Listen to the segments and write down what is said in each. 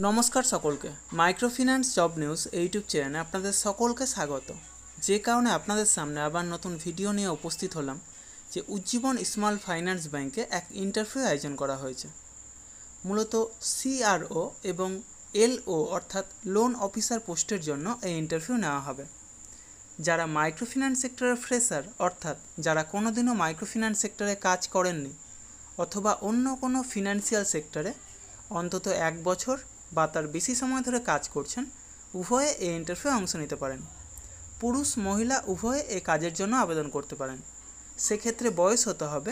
नमस्कार सकलके माइक्रोफिनान्स जब निউজ यूट्यूब चैनले आपनादेर सकलके स्वागत। जे कारणे आपनादेर सामने आबार नतून भिडियो निये उपस्थित हलाम जे उज्जीवन स्मल फाइनान्स बैंके एक इंटरव्यू आयोजन करा हयेछे। मूलत CRO एबं LO अर्थात लोन अफिसार पोस्टेर जन्य एई इंटरव्यू नेওয়া हबे। যারা মাইক্রোফিন্যান্স সেক্টরের ফ্রেশার অর্থাৎ যারা কোনোদিনও মাইক্রোফিন্যান্স সেক্টরে কাজ করেননি অথবা অন্য কোনো ফিনান্সিয়াল সেক্টরে অন্তত এক বছর বা তার বেশি সময় ধরে কাজ করছেন, উভয়ে এই ইন্টারভিউ অংশ নিতে পারেন। পুরুষ মহিলা উভয়ে এই কাজের জন্য আবেদন করতে পারেন। সেক্ষেত্রে বয়স হতে হবে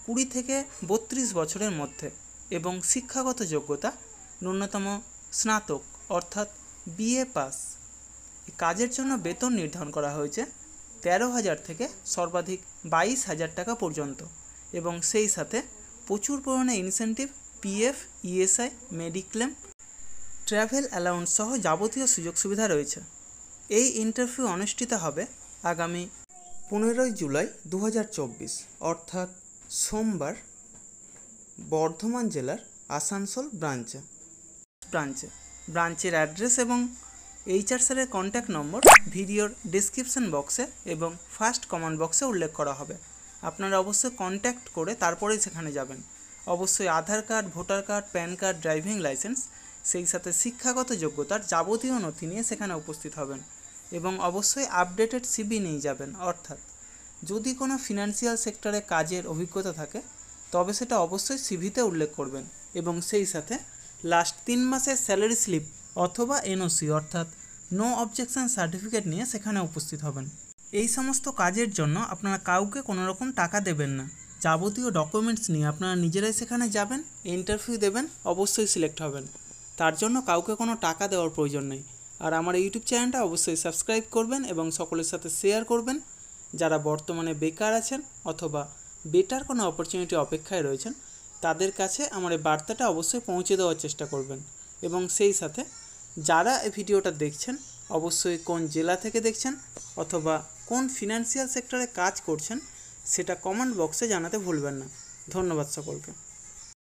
20 থেকে 32 বছরের মধ্যে এবং শিক্ষাগত যোগ্যতা ন্যূনতম স্নাতক অর্থাৎ BA পাস। এই কাজের জন্য বেতন নির্ধারণ করা হয়েছে 13,000 থেকে সর্বাধিক 22,000 টাকা পর্যন্ত এবং সেই সাথে প্রচুর পরিমাণে incentive, PF, ESI, mediclaim, travel allowance সহ যাবতীয় সুযোগ সুবিধা রয়েছে। এই ইন্টারভিউ অনুষ্ঠিত হবে আগামী 15 জুলাই 2024 অর্থাৎ সোমবার বর্ধমান জেলার আসানসোল ব্রাঞ্চের অ্যাড্রেস এবং HR স্যারের কন্ট্যাক্ট নম্বর ভিডিওর ডেসক্রিপশন বক্সে এবং ফার্স্ট কমেন্ট বক্সে উল্লেখ করা হবে। আপনারা অবশ্যই কন্ট্যাক্ট করে তারপরেই সেখানে যাবেন। অবশ্যই Aadhaar card, voter card, PAN card, driving licence, সেই সাথে শিক্ষাগত যোগ্যতার যাবতীয় নথি নিয়ে সেখানে উপস্থিত হবেন এবং অবশ্যই আপডেটেড CV নিয়ে যাবেন। অর্থাৎ যদি কোনো ফিনান্সিয়াল সেক্টরে কাজের অভিজ্ঞতা থাকে তবে সেটা অবশ্যই CVতে উল্লেখ করবেন এবং সেই সাথে লাস্ট 3 মাসের স্যালারি স্লিপ অথবা NOC অর্থাৎ নো অবজেকশন সার্টিফিকেট নিয়ে সেখানে উপস্থিত হবেন। এই সমস্ত কাজের জন্য আপনারা কাউকে কোনো রকম টাকা দেবেন না। যাবতীয় ডকুমেন্টস নিয়ে আপনারা নিজেরাই সেখানে যাবেন, ইন্টারভিউ দেবেন, অবশ্যই সিলেক্ট হবেন। তার জন্য কাউকে কোনো টাকা দেওয়ার প্রয়োজন নেই। আর আমার ইউটিউব চ্যানেলটা অবশ্যই সাবস্ক্রাইব করবেন এবং সকলের সাথে শেয়ার করবেন। যারা বর্তমানে বেকার আছেন অথবা বেটার কোনো অপরচুনিটি অপেক্ষায় রয়েছেন তাদের কাছে আমার এই বার্তাটা অবশ্যই পৌঁছে দেওয়ার চেষ্টা করবেন এবং সেই সাথে যারা এই ভিডিওটা দেখছেন অবশ্যই কোন জেলা থেকে দেখছেন অথবা কোন ফিনান্সিয়াল সেক্টরে কাজ করছেন সেটা কমেন্ট বক্সে জানাতে ভুলবেন না। ধন্যবাদ সকলকে।